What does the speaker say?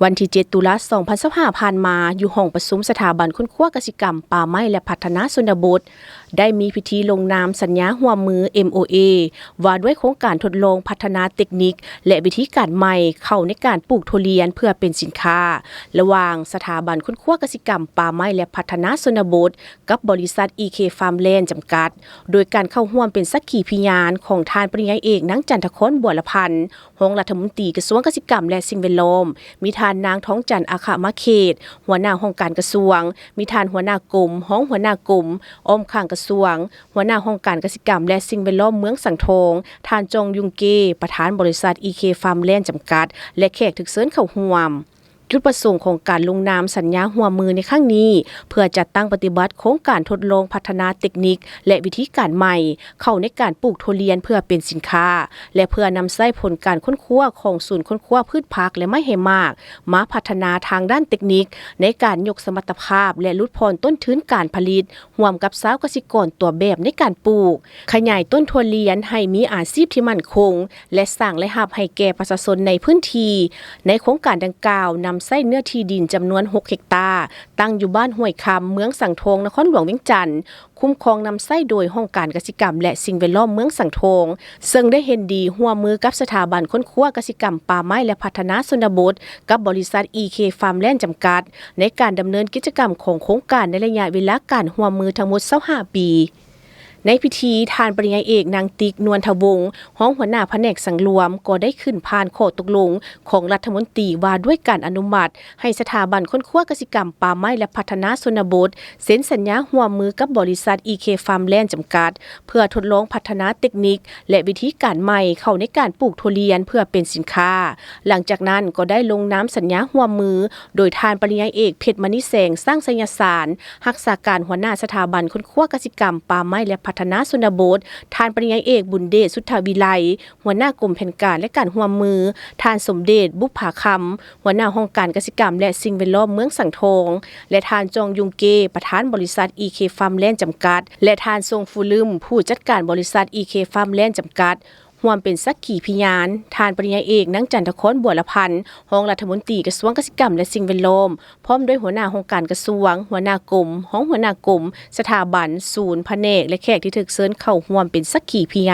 วันที่7 ตุลาคม 2025 ผ่านมาอยู่ห้องประชุมสถาบันค้นคว้ากสิกรรมป่าไม้และพัฒนาชนบทได้มีพิธีลงนามสัญญาร่วมมือ MOA ว่าด้วยโครงการทดลองพัฒนาเทคนิคและวิธีการใหม่เข้าในการปลูกทุเรียนเพื่อเป็นสินค้าระหว่างสถาบันค้นคว้ากสิกรรมป่าไม้และพัฒนาชนบทกับบริษัท EK Farmland จำกัดโดยการเข้าร่วมเป็นสักขีพยานของทานปริญญาเอกนางจันทคร บัวละพันธ์รองรัฐมนตรีกระทรวงเกษตรกรรมและสิ่งแวดล้อมมีทานนางท้องจันทร์อาคามาเขตหัวหน้าห้องการกระทรวงมีทานหัวหน้ากรมห้องหัวหน้ากรมอ้อมข้างกระทรวงหัวหน้าห้องการเกษตรกรรมและสิ่งแวดล้อมเมืองสังทองทานจงยุงเกประธานบริษัท EK Farmland จำกัดและแขกถึกเชิญเข้าร่วมจุดประสงค์ของการลงนามสัญญาร่วมมือในครั้งนี้เพื่อจัดตั้งปฏิบัติโครงการทดลองพัฒนาเทคนิคและวิธีการใหม่เข้าในการปลูกทุเรียนเพื่อเป็นสินค้าและเพื่อนำใช้ผลการค้นคว้าของศูนย์ค้นคว้าพืชผักและไม้แห้มากมาพัฒนาทางด้านเทคนิคในการยกสมรรถภาพและลดพรต้นทุนการผลิตร่วมกับชาวเกษตรกรตัวแบบในการปลูกขยายต้นทุเรียนให้มีอาชีพที่มั่นคงและสร้างรายรับให้แก่ประชาชนในพื้นที่ในโครงการดังกล่าวนำใช้เนื้อที่ดินจำนวน6 เฮกตาร์ตั้งอยู่บ้านห้วยคำเมืองสังทองนครหลวงเวียงจันทน์คุ้มครองนำไส้โดยห้องการเกษตรกรรมและสิ่งแวดล้อมเมืองสังทองซึ่งได้เห็นดีร่วมมือกับสถาบันค้นคว้าเกษตรกรรมป่าไม้และพัฒนาชนบทกับบริษัท EK Farmland จำกัดในการดำเนินกิจกรรมของโครงการในระยะเวลาการร่วมมือทั้งหมด25 ปีในพิธีทานปริญญาเอกนางติ๊กนวลทวงศ์ห้องหัวหน้าแผนกสังรวมก็ได้ขึ้นผ่านข้อตกลงของรัฐมนตรีว่าด้วยการอนุมัติให้สถาบันค้นคว้ากสิกรรมป่าไม้และพัฒนาชนบทเซ็นสัญญาร่วมมือกับบริษัท EK Farmland จำกัดเพื่อทดลองพัฒนาเทคนิคและวิธีการใหม่เข้าในการปลูกทุเรียนเพื่อเป็นสินค้าหลังจากนั้นก็ได้ลงนามสัญญาร่วมมือโดยทานปริญญาเอกเพชรมณีแสงสร้างไสยสารรักษาการหัวหน้าสถาบันค้นคว้ากสิกรรมป่าไม้และพัฒนาชนบททานปริญญาเอกบุญเดชสุทธวิไลหัวหน้ากรมแผนการและการร่วมมือทานสมเด็จบุภาคำหัวหน้าห้องการเกษตรกรรมและสิ่งแวดล้อมเมืองสังทองและทานจองยุงเกประธานบริษัท EK Farmland จำกัดและทานทรงฟูลืมผู้จัดการบริษัท EK Farmland จำกัดร่วมเป็นสักขีพยานทานปริญญาเอกนางจันทคร บัวละพันธ์รองรัฐมนตรีกระทรวงเกษตรกรรมและสิ่งแวดล้อมพร้อมด้วยหัวหน้าองค์การกระทรวงหัวหน้ากรมห้องหัวหน้ากรมสถาบันศูนย์แผนกและแขกที่ถูกเชิญเข้าร่วมเป็นสักขีพยาน